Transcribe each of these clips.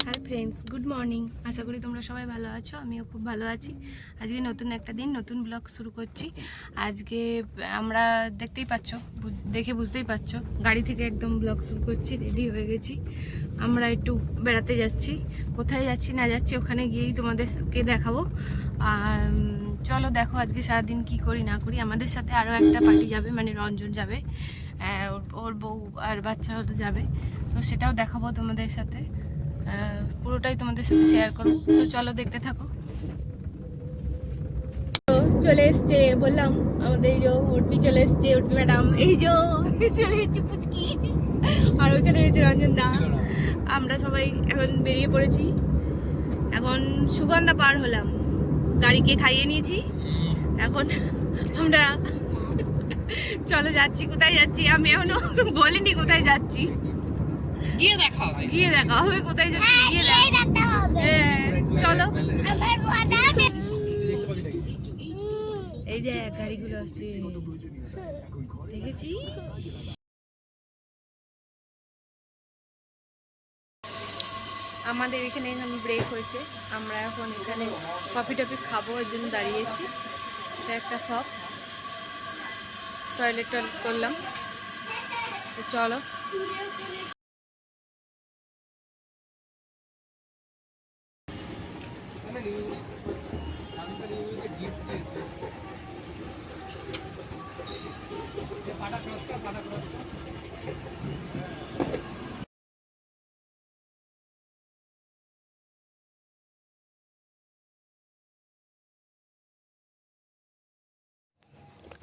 High friends, good morning. আশা করি তোমরা সবাই ভালো আছো, আমিও খুব ভালো আছি। আজকে নতুন একটা দিন, নতুন ব্লগ শুরু করছি। আজকে আমরা দেখতেই পাচ্ছ, দেখে বুঝতেই পারছো, গাড়ি থেকে একদম ব্লগ শুরু করছি। রেডি হয়ে গেছি, আমরা একটু বেড়াতে যাচ্ছি। কোথায় যাচ্ছি না যাচ্ছি ওখানে গিয়েই তোমাদেরকে দেখাবো। আর চলো দেখো আজকে সারাদিন কি করি না করি। আমাদের সাথে আরও একটা পার্টি যাবে, মানে রঞ্জন যাবে, ওর বউ আর বাচ্চা যাবে, তো সেটাও দেখাবো তোমাদের সাথে। পুরোটাই তোমাদের সাথে শেয়ার করবো, তো চলো দেখতে থাকো। চলে এসছে, বললাম আমাদের এই যে উর্পি চলে এসছে, উর্পি ম্যাডাম এই যে চলে এসছে পুচকি, আর ওইখানে রয়েছে রঞ্জন দা। আমরা সবাই এখন বেরিয়ে পড়েছি। এখন সুগন্ধা পার হলাম, গাড়িকে খাইয়ে নিয়েছি। এখন আমরা চলো যাচ্ছি। কোথায় যাচ্ছি আমি এখনো বলিনি, কোথায় যাচ্ছি গিয়ে দেখা হবে, কোথায় যাচ্ছি গিয়ে দেখা হবে। চলো, এই যে গাড়িগুলো আসছে, দেখেছি। আমাদের এখানে এখন ব্রেক হয়েছে, আমরা এখন এখানে কফি টফি খাবো, ওর জন্য দাঁড়িয়েছি। এটা একটা শপ, টয়লেট করলাম, তো চলো।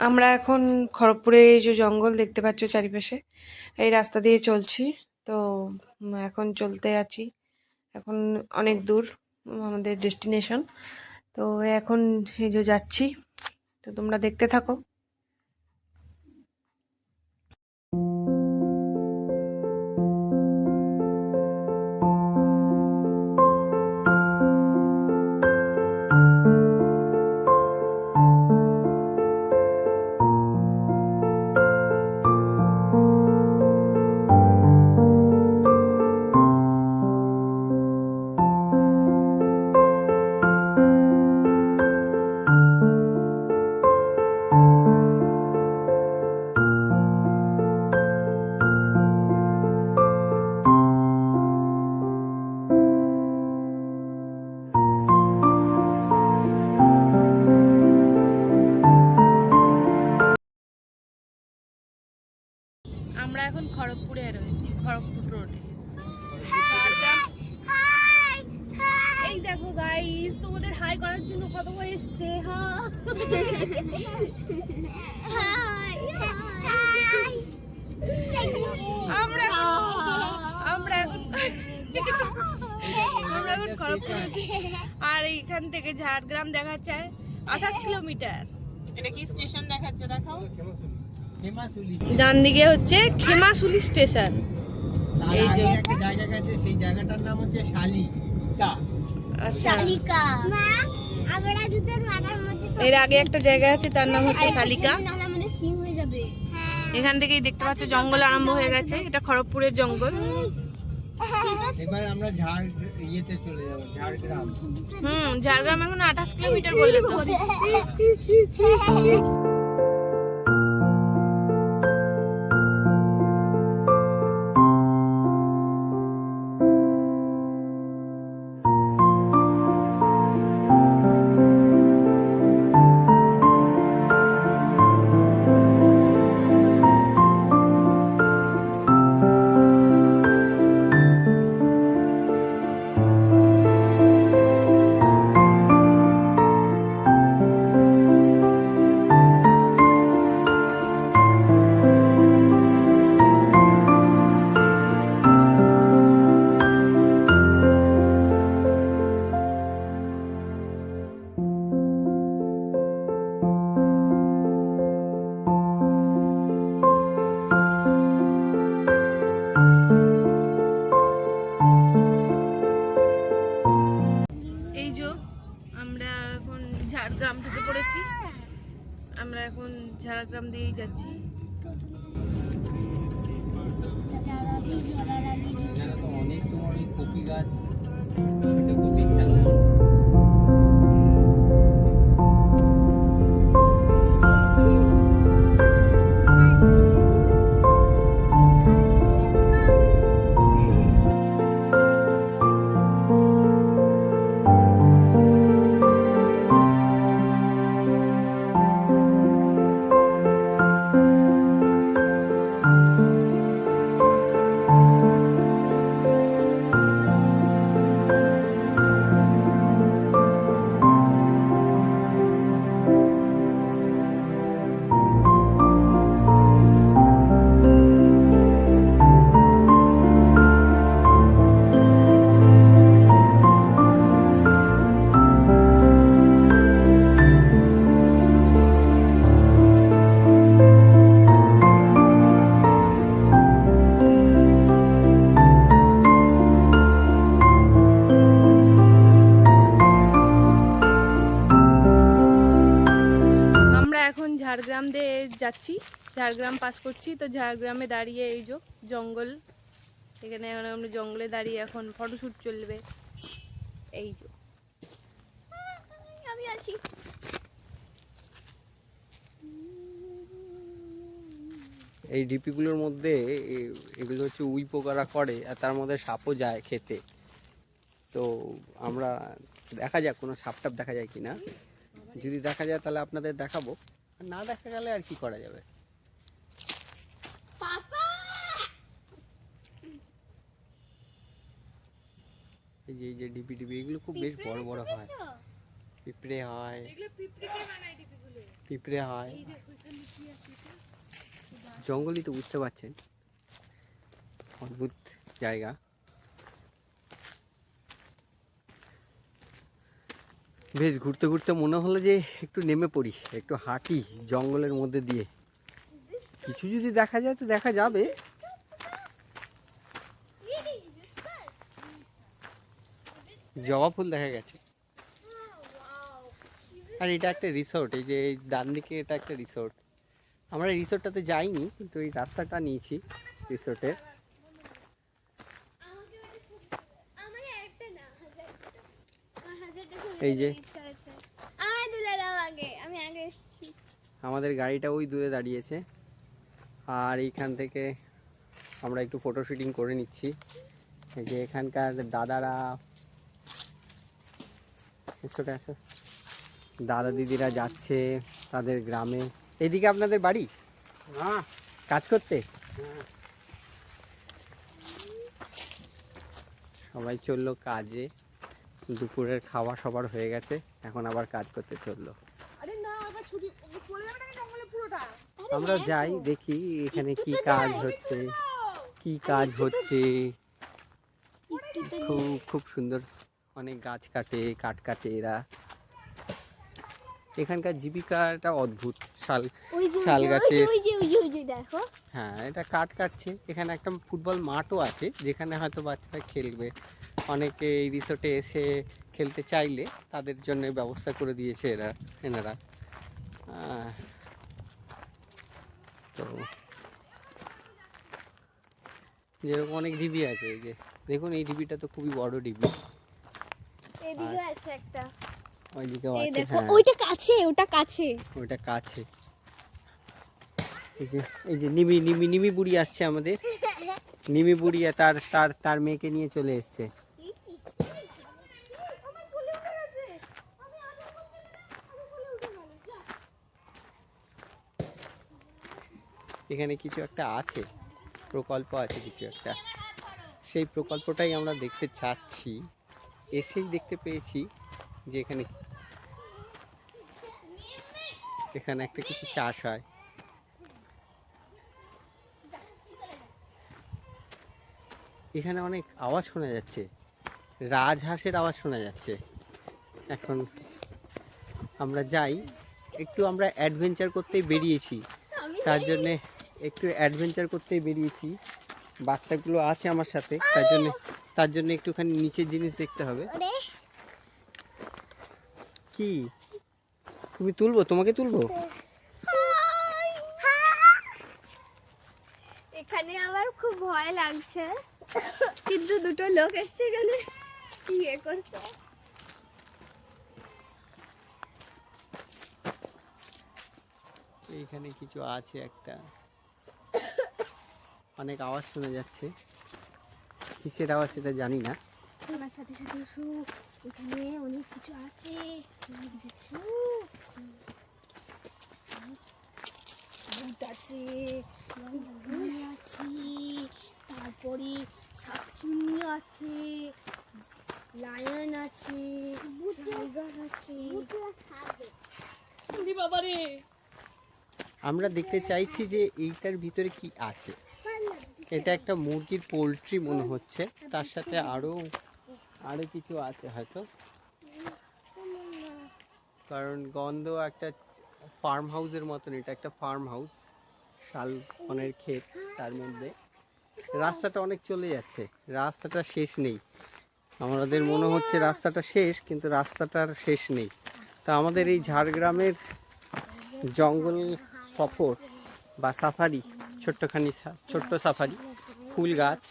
আমরা এখন খড়গপুরের এই যে জঙ্গল দেখতে পাচ্ছ চারিপাশে, এই রাস্তা দিয়ে চলছি। তো এখন চলতে আছি, এখন অনেক দূর আমাদের ডেস্টিনেশন। তো এখন এই যে যাচ্ছি, তো তোমরা দেখতে থাকো। আমরা এখন খড়গপুরে রয়েছি, খড়গপুর রোডে। এই দেখো গাইস, তোমাদের হাই করার জন্য কত এসছে। আমরা এখন খড়গপুর, আর এইখান থেকে ঝাড়গ্রাম দেখাচ্ছে 28 কিলোমিটার। এটা কি স্টেশন দেখাচ্ছে, দেখাও। ডান দিকে হচ্ছে খেমাশুলি স্টেশন। এই যে একটা জায়গা আছে, সেই জায়গাটার নাম হচ্ছে শালিকা। শালিকা মা, আমরা দুধের মাথার মধ্যে এর আগে একটা জায়গা আছে, তার নাম হচ্ছে শালিকা। মানে সিং হয়ে যাবে। এখান থেকেই দেখতে পাচ্ছ জঙ্গল আরম্ভ হয়ে গেছে, এটা খড়গপুরের জঙ্গল। এবার আমরা ইয়েতে চলে যাব, ঝাড়গ্রাম। ঝাড়গ্রাম এখন 28 কিলোমিটার বললে তো। ঝাড়গ্রাম ঢুকে পড়েছি, আমরা এখন ঝাড়গ্রাম দিয়েই যাচ্ছি। অনেক তোমার কপি গাছ, ছোট গুপি খেলনা। ঝাড়গ্রাম দিয়ে যাচ্ছি, ঝাড়গ্রাম পাস করছি। তো ঝাড়গ্রামে দাঁড়িয়ে এই যে জঙ্গল, এখানে আমরা জঙ্গলে দাঁড়িয়ে এখন ফটোশ্যুট চলবে। এই যে আমি আছি। এই ডিপিগুলোর মধ্যে এগুলো হচ্ছে উই পোকারা করে, আর তার মধ্যে সাপও যায় খেতে। তো আমরা দেখা যাক কোনো সাপ টাপ দেখা যায় কিনা। যদি দেখা যায় তাহলে আপনাদের দেখাবো, আর না দেখা গেলে আর কি করা যাবে। এই যে ডিপি ডিপি এগুলো খুব বেশ বড় বড় হয়। পিঁপড়ে হয়, পিঁপড়ে হয়। জঙ্গলই তো, বুঝতে পারছেন, অদ্ভুত জায়গা। বেশ ঘুরতে ঘুরতে মনে হলো যে একটু নেমে পড়ি, একটু হাঁটি জঙ্গলের মধ্যে দিয়ে। কিছু যদি দেখা যায় তো দেখা যাবে। জবা ফুল দেখা গেছে। আর এটা একটা রিসোর্ট, এই যে ডান দিকে এটা একটা রিসোর্ট। আমরা রিসোর্টটাতে যাইনি, কিন্তু এই রাস্তাটা নিয়েছি রিসোর্টের। এই যে আমাদের গাড়িটা ওই দূরে দাঁড়িয়েছে, আর এইখান থেকে আমরা একটু ফটো শুটিং করে নিচ্ছি। এই যে এখানকার দাদারা, দাদা দিদিরা যাচ্ছে তাদের গ্রামে। এইদিকে আপনাদের বাড়ি কাজ করতে? সবাই চললো কাজে, দুপুরের খাওয়া সবার হয়ে গেছে, এখন আবার কাজ করতে চললো। আমরা যাই দেখি এখানে কি কাজ হচ্ছে, কি কাজ হচ্ছে। খুব সুন্দর, অনেক গাছ কাটে, কাঠ কাটে এরা। এখানকার জীবিকাটা অদ্ভুত। শাল গাছের, হ্যাঁ এটা কাঠ কাটছে। এখানে একটা ফুটবল মাঠও আছে, যেখানে হয়তো বাচ্চারা খেলবে। অনেকে এই রিসোর্টে এসে খেলতে চাইলে তাদের জন্য ব্যবস্থা করে দিয়েছে এনারা। তো যেরকম অনেক ডিবি আছে, এই যে দেখুন এই ডিবিটা তো খুবই বড় ডিবি। এদিকে আছে একটা, ওইদিকেও এই আছে। দেখো হ্যাঁ ওইটা কাছে, ওটা কাছে, ওইটা কাছে। এই যে নিমি বুড়ি আসছে আমাদের। নিমি বুড়ি তার তার তার মেয়েকে নিয়ে চলে এসছে। এখানে কিছু একটা আছে, প্রকল্প আছে কিছু একটা, সেই প্রকল্পটাই আমরা দেখতে চাচ্ছি। এসেই দেখতে পেয়েছি যে এখানে একটা কিছু চাষ হয়। এখানে অনেক আওয়াজ শোনা যাচ্ছে, রাজহাঁসের আওয়াজ শোনা যাচ্ছে। এখন আমরা যাই, একটু আমরা অ্যাডভেঞ্চার করতেই বেরিয়েছি, বাচ্চাগুলো আছে আমার সাথে, তার জন্য একটুখানি নিচের জিনিস দেখতে হবে। কি তুমি তুলবো? তোমাকে তুলবো? এখানে আমার খুব ভয় লাগছে। কিন্তু দুটো লোক এসছে এখানে ইয়ে করতে। এইখানে কিছু আছে একটা, অনেক আওয়াজ শোনা যাচ্ছে, কিসের আওয়াজ সেটা জানি না। আমার সাথে সাথে এসো, এখানে অনেক কিছু আছে, দেখছো ভূত আছে, আছে, তারপরে শাকচুন্নি আছে, লায়ন আছে, টাইগার আছে। বাবারে আমরা দেখতে চাইছি যে এইটার ভিতরে কি আছে। এটা একটা মুরগির পোলট্রি মনে হচ্ছে, তার সাথে আরো কিছু আছে হয়তো, কারণ গন্ধ একটা ফার্ম হাউসের মতন। এটা একটা ফার্ম হাউস, শাল বনের ক্ষেত, তার মধ্যে রাস্তাটা অনেক চলে যাচ্ছে, রাস্তাটা শেষ নেই। আমাদের মনে হচ্ছে রাস্তাটা শেষ, কিন্তু রাস্তাটার শেষ নেই। তা আমাদের এই ঝাড়গ্রামের জঙ্গল সফর বা সাফারি, ছোট্ট সাফারি, ফুল গাছ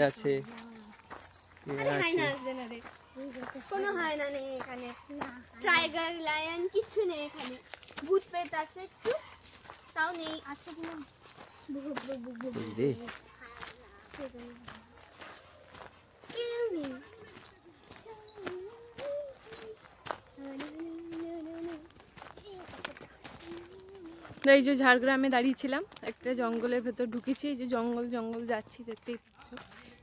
আছে, কোনো হয় না নেই এখানে, টাইগার লায়ন কিচ্ছু নেই এখানে। ভূত পেট আছে একটু, তাও নেই, আছে কিনা কেউ নেই। এই যে ঝাড়গ্রামে দাঁড়িয়েছিলাম, একটা জঙ্গলের ভেতর ঢুকেছি। এই যে জঙ্গল যাচ্ছি, দেখতেই পাচ্ছ।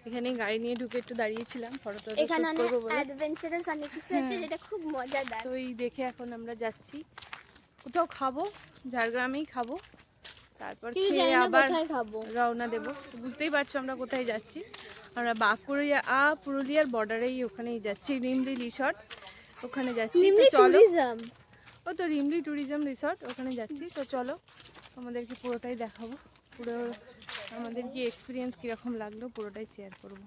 এখানে গাড়ি নিয়ে ঢুকে একটু দাঁড়িয়েছিলাম, ফটো এখানে অনেক অ্যাডভেঞ্চারাস অনেক কিছু আছে, যেটা খুব মজাদার। তো এই দেখে এখন আমরা যাচ্ছি কোথাও খাবো, ঝাড়গ্রামেই খাবো, তারপর খেয়ে আবার রওনা দেবো। বুঝতেই পারছো আমরা কোথায় যাচ্ছি। আমরা পুরুলিয়ার বর্ডারেই ওখানেই যাচ্ছি, রিমলি রিসর্ট, ওখানে যাচ্ছি। তো চলো, ও তো রিমলি ট্যুরিজম রিসর্ট, ওখানে যাচ্ছি। তো চলো আমাদেরকে পুরোটাই দেখাবো, পুরো আমাদের কি এক্সপিরিয়েন্স কীরকম লাগলো পুরোটাই শেয়ার করবো।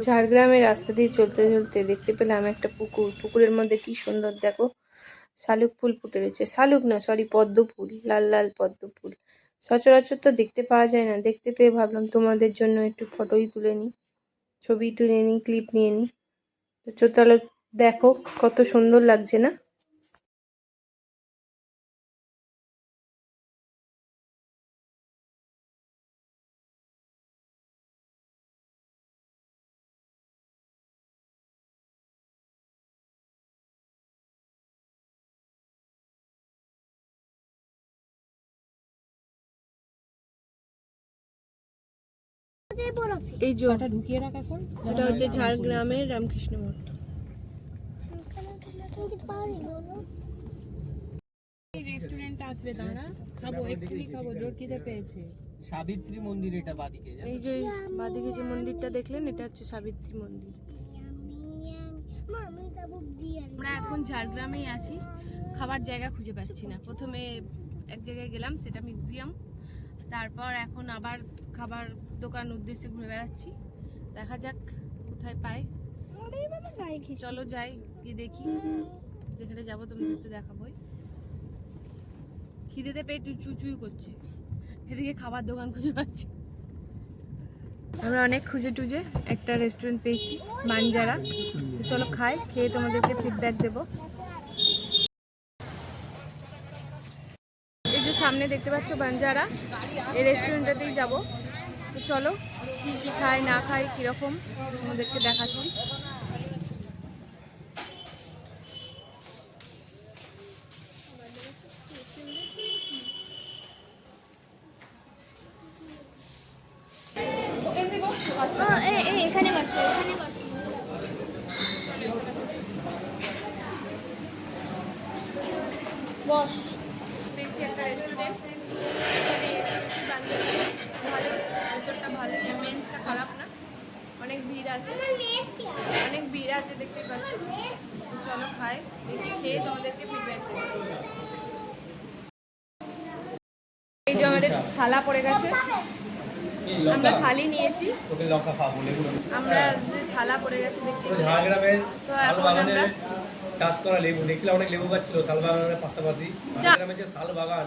ঝাড়গ্রামের রাস্তা দিয়ে চলতে চলতে দেখতে পেলাম একটা পুকুর। পুকুরের মধ্যে কি সুন্দর দেখো, শালুক ফুল ফুটে রয়েছে। শালুক না, সরি, পদ্ম ফুল, লাল লাল পদ্ম ফুল। সচরাচর তো দেখতে পাওয়া যায় না, দেখতে পেয়ে ভাবলাম তোমাদের জন্য একটু ফটোই তুলে নিই, ছবি তুলে নিই, ক্লিপ নিয়ে নিই। তো চলো দেখো কত সুন্দর লাগছে না। এই যে ঢুকিয়ে রাখ এখন, এটা হচ্ছে ঝাড়গ্রামের রামকৃষ্ণ মঠ। রেস্টুরেন্ট আসবে, দাঁড়া খাবো, এক্ষুনি খাবো, জোর খিদে পেয়েছে। সাবিত্রী মন্দির, এটা বাদিকে। এই যে বাদিকে যে মন্দিরটা দেখলেন, এটা হচ্ছে সাবিত্রী মন্দির। আমরা এখন ঝাড়গ্রামেই আছি, খাবার জায়গা খুঁজে পাচ্ছি না। প্রথমে এক জায়গায় গেলাম, সেটা মিউজিয়াম, তারপর এখন আবার খাবার দোকান উদ্দেশ্যে ঘুরে বেড়াচ্ছি। দেখা যাক কোথায় পাই। চলো যাই, গিয়ে দেখি, যেখানে যাবো তোমাদের তো দেখাবোই। খিদেতে পেট চুচুই করছে, এদিকে খাবার দোকান খুঁজে পাচ্ছি। আমরা অনেক খুঁজে টুজে একটা রেস্টুরেন্ট পেয়েছি, বাঞ্জারা। চলো খাই, খেয়ে তোমাদেরকে ফিডব্যাক দেবো। এই যে সামনে দেখতে পাচ্ছ বাঞ্জারা, এই রেস্টুরেন্টটাতেই যাবো। তো চলো কি কি খাই না খাই, কীরকম, তোমাদেরকে দেখাচ্ছি। এখানে বসো, এখানে বসো। বস। পেয়েছি একটা রেস্টুরেন্ট, এখানে এসে বান্ধবী ভালো, ভেতরটা ভালো, মেন্সটা খারাপ না, অনেক ভিড় আছে, অনেক ভিড় আছে দেখতে পাচ্ছ। তো চলো খাই, দেখি খেয়ে তোমাদেরকে ফিডব্যাক দেবো। এই যে আমাদের থালা পড়ে গেছে, আমরা থালি নিয়েছি, আমরা থালা পড়ে গেছে দেখতে। তো এখন আমরা চাষ করা লেবু দেখছিলাম, অনেক লেবু গাছ ছিল শাল বাগানের পাশাপাশি। গ্রামে যে শাল বাগান,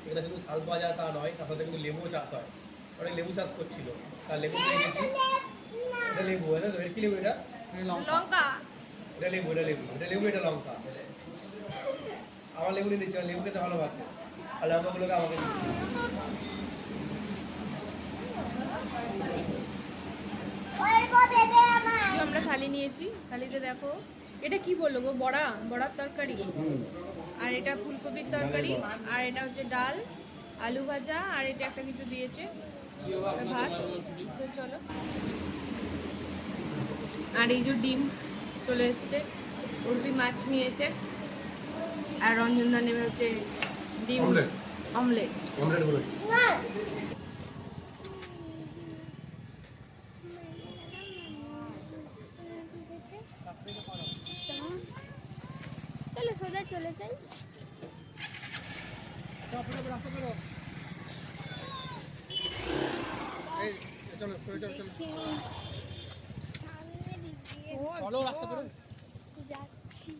এখানে শুধু শাল পাওয়া যায় তা নয়, তার সাথে কিন্তু লেবুও চাষ হয়। অনেক লেবু চাষ করছিল, তার লেবু পেয়ে গেছি। এটা লেবু, এটা তো কি লেবু? এটা লঙ্কা, এটা লেবু, এটা লেবু, এটা লেবু, এটা লঙ্কা। আমার লেবু নিয়ে নিচ্ছে, লেবু খেতে ভালোবাসে, আর লঙ্কাগুলোকে আমাকে আমরা থালি নিয়েছি। থালিতে দেখো এটা কি বললো গো, বড়ার তরকারি, আর এটা ফুলকপির তরকারি, আর এটা হচ্ছে ডাল, আলু ভাজা, আর এটা একটা কিছু দিয়েছে ভাত। তো চলো, আর এই যে ডিম চলে এসছে, উর্বি মাছ নিয়েছে, আর রঞ্জনদা নেবে হচ্ছে ডিম অমলেট। চলো সোজা চলে যাই। যাচ্ছি।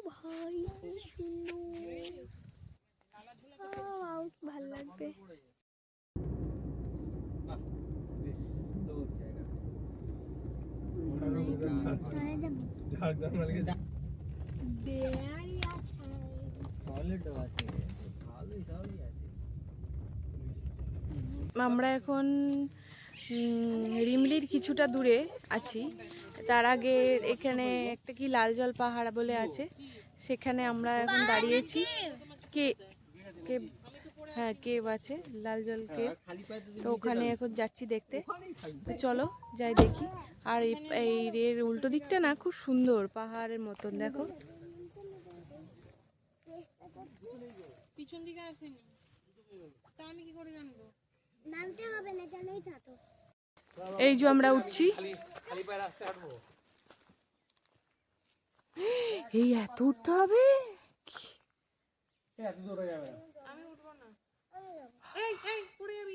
ভাই কি সুন্দর, ভাল লাগবে। আমরা এখন রিমলির কিছুটা দূরে আছি। তার আগে এখানে একটা কি লাল জল পাহাড় বলে আছে, সেখানে আমরা এখন দাঁড়িয়েছি। কেভ, হ্যাঁ কেভ আছে, লাল জল কেভ। তো ওখানে এখন যাচ্ছি দেখতে। তো চলো যাই দেখি। আর এই এর উল্টো দিকটা না খুব সুন্দর, পাহাড়ের মতন দেখো। পিছন দিকে আসেনি, তা আমি কি করে জানবো? নামতে হবে না, জানাই তো। এই যে আমরা উঠছি, এই এত উঠতে হবে, আমি উঠবো না। এই এই পড়ে যাবি,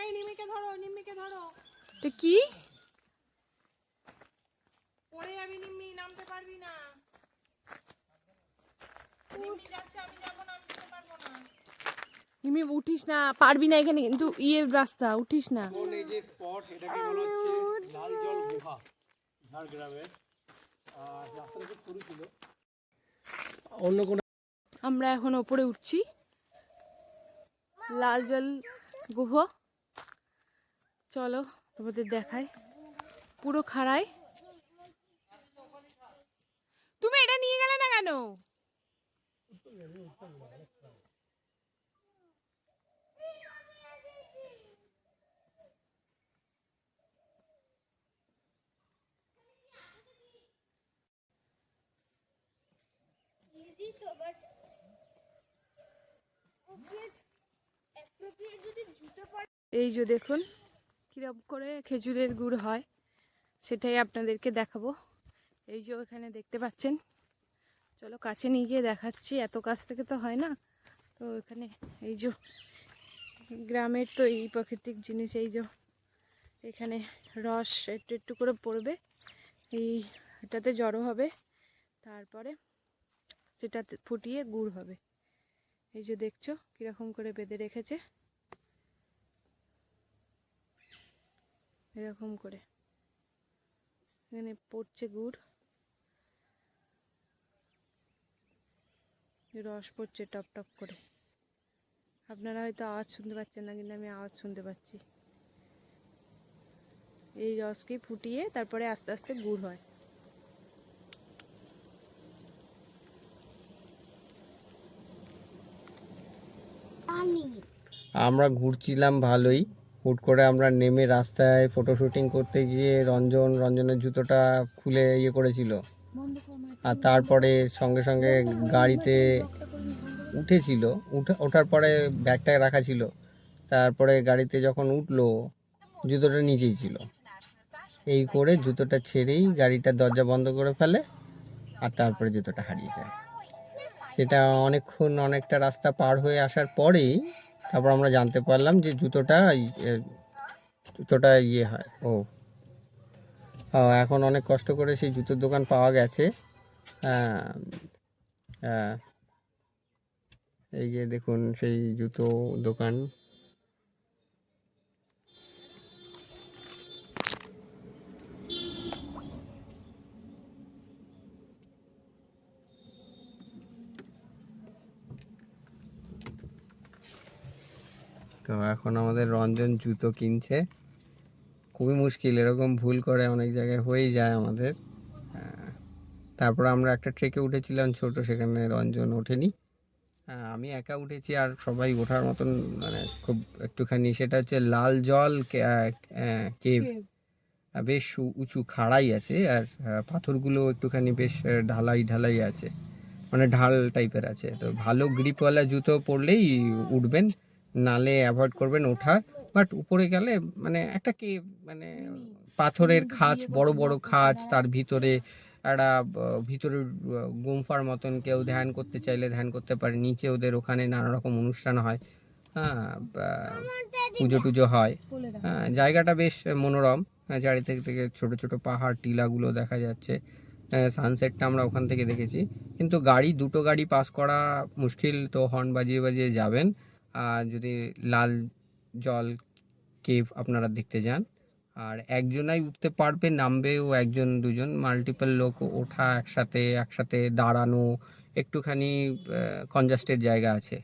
এই নিমিকে ধরো, নিমিকে ধরো। এটা কি? পড়ে যাবি নিম্মি, নামতে পারবি না। নিম্মি যাচ্ছে, আমি যাবো না, আমি যেতে পারবো না। নিমি উঠিস না, পারবি না, এখানে কিন্তু রাস্তা, উঠিস না। এই যে স্পট, এটাকে বলা হচ্ছে লাল জল গুহা, ঝাড়গ্রামের। আর রাস্তাটা খুব সরু ছিল। অন্য কোনো আমরা এখন ওপরে উঠছি, লাল জল গুহা। চলো তোমাদের দেখাই, পুরো খাড়াই। তুমি এটা নিয়ে গেলে না কেন? এই যে দেখুন কিরকম করে খেজুরের গুড় হয়, সেটাই আপনাদেরকে দেখাবো। এই যে এখানে দেখতে পাচ্ছেন, চলো কাছে নিয়ে গিয়ে দেখাচ্ছি, এত কাছ থেকে তো হয় না। তো এখানে এই যে গ্রামের তো এই প্রাকৃতিক জিনিস, এই যে এখানে রস একটু একটু করে পড়বে, এটাতে জড়ো হবে, তারপরে সেটাতে ফুটিয়ে গুড় হবে। এই যে দেখছো কিরকম করে বেঁধে রেখেছে, এরকম করে এখানে পড়ছে গুড়, রস পড়ছে টপ টপ করে। আপনারা হয়তো আওয়াজ শুনতে পাচ্ছেন না, কিন্তু আমি আওয়াজ শুনতে পাচ্ছি। এই রসকে ফুটিয়ে তারপরে আস্তে আস্তে গুড় হয়। আমরা ঘুরছিলাম ভালোই, হুট করে আমরা নেমে রাস্তায় ফটো শুটিং করতে গিয়ে রঞ্জনের জুতোটা খুলে ইয়ে করেছিল, আর তারপরে সঙ্গে সঙ্গে গাড়িতে উঠেছিল, ওঠার পরে ব্যাগটা রাখা ছিল, তারপরে গাড়িতে যখন উঠলো জুতোটা নিচেই ছিল। এই করে জুতোটা ছেড়েই গাড়িটার দরজা বন্ধ করে ফেলে, আর তারপরে জুতোটা হারিয়ে যায়। সেটা অনেকটা রাস্তা পার হয়ে আসার পরেই তারপর আমরা জানতে পারলাম যে জুতোটা ইয়ে হয়। এখন অনেক কষ্ট করে সেই জুতোর দোকান পাওয়া গেছে। এই যে দেখুন সেই জুতো দোকান। তো এখন আমাদের রঞ্জন জুতো কিনছে। খুবই মুশকিল, এরকম ভুল করে অনেক জায়গায় হয়েই যায় আমাদের। তারপর আমরা একটা ট্রেকে উঠেছিলাম ছোট, সেখানে রঞ্জন ওঠেনি, আমি একা উঠেছি, আর সবাই ওঠার মতন মানে খুব একটুখানি। সেটা হচ্ছে লাল জল কেভ, বেশ উঁচু খাড়াই আছে, আর পাথরগুলো একটুখানি বেশ ঢালাই আছে, মানে ঢাল টাইপের আছে। তো ভালো গ্রিপওয়ালা জুতো পরলেই উঠবেন, নালে অ্যাভয়েড করবেন ওঠার। বাট উপরে গেলে মানে একটা কেভ, মানে পাথরের খাঁজ, বড় বড় খাঁজ, তার ভিতরে একটা ভিতরে গুম্ফার মতন, কেউ ধ্যান করতে চাইলে ধ্যান করতে পারে। নিচে ওদের ওখানে নানা রকম অনুষ্ঠান হয়, পুজো টুজো হয়। জায়গাটা বেশ মনোরম, চারিদিক থেকে ছোট ছোট পাহাড় টিলাগুলো দেখা যাচ্ছে। সানসেটটা আমরা ওখান থেকে দেখেছি। কিন্তু দুটো গাড়ি পাস করা মুশকিল, তো হর্ন বাজিয়ে বাজিয়ে যাবেন। আর যদি লাল জল কেভ আপনারা দেখতে যান, আর একজনাই উঠতে পারবে, নামবেও একজন দুজন, মাল্টিপল লোক ওঠা একসাথে দাঁড়ানো, একটুখানি কনজাস্টেড জায়গা আছে।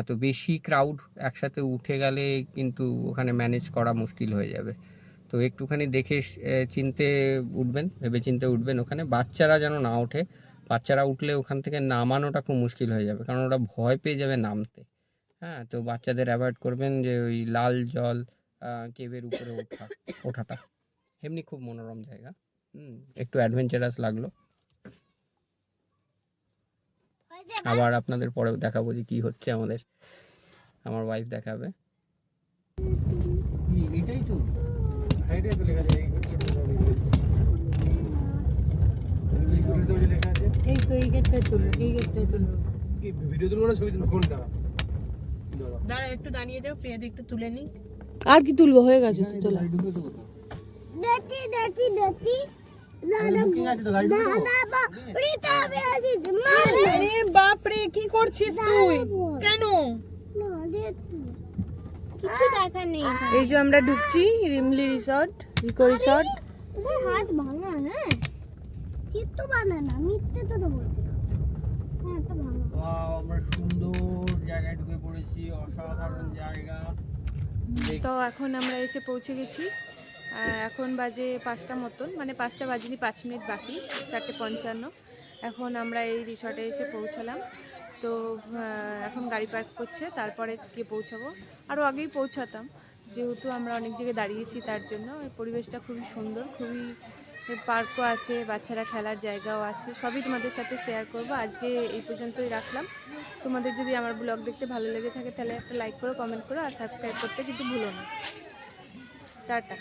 তো বেশি ক্রাউড একসাথে উঠে গেলে কিন্তু ওখানে ম্যানেজ করা মুশকিল হয়ে যাবে। তো একটুখানি দেখে চিনতে উঠবেন, ভেবে চিনতে উঠবেন। ওখানে বাচ্চারা যেন না ওঠে, বাচ্চারা উঠলে ওখান থেকে নামানোটা খুব মুশকিল হয়ে যাবে, কারণ ওরা ভয় পেয়ে যাবে নামতে। তো বাচ্চাদের অ্যাভয়েড করবেন যে ওই লাল জল কেভের উপরে ওঠাটা। এমনি খুব মনোরম জায়গা, একটু অ্যাডভেঞ্চারাস লাগলো। আবার আপনাদের পরে দেখাবো যে কি হচ্ছে, আমার ওয়াইফ দেখাবে। এটাই তো লেখা আছে, এই তো এই গেটটাই তুললো, ভিডিও তুলবো না ছবি তুলবো, কোনটা? দাঁড়া একটু দাঁড়িয়ে যাও, পেঁয়াজ একটু তুলে নি। আর কি তুলবো, হয়ে গেছে তো তোলা। আরে বাপ রে, কি করছিস তুই? কেন? কিছু দেখা নেই। এই যে আমরা ঢুকছি রিমলি রিসর্ট, ইকো রিসর্ট। হাত ভাঙা, হ্যাঁ চিত্ত বানানা, মিথ্যে তো বলবো। আমরা সুন্দর জায়গায় ঢুকে পড়েছি, অসাধারণ জায়গা। তো এখন আমরা এসে পৌঁছে গেছি। এখন বাজে 5টা মতন, মানে 5টা বাজেনি, 5 মিনিট বাকি, 4:55। এখন আমরা এই রিসর্টে এসে পৌঁছালাম। তো এখন গাড়ি পার্ক করছে, তারপরে গিয়ে পৌঁছাবো। আরও আগেই পৌঁছাতাম, যেহেতু আমরা অনেক জায়গায় দাঁড়িয়েছি তার জন্য। এই পরিবেশটা খুবই সুন্দর, খুবই পার্কও আছে, বাচ্চারা খেলার জায়গাও আছে, সবই তোমাদের সাথে শেয়ার করব। আজকে এই পর্যন্তই রাখলাম। তোমাদের যদি আমার ব্লগ দেখতে ভালো লেগে থাকে তাহলে একটা লাইক করো, কমেন্ট করো আর সাবস্ক্রাইব করতে কিন্তু ভুলো না। টাটা।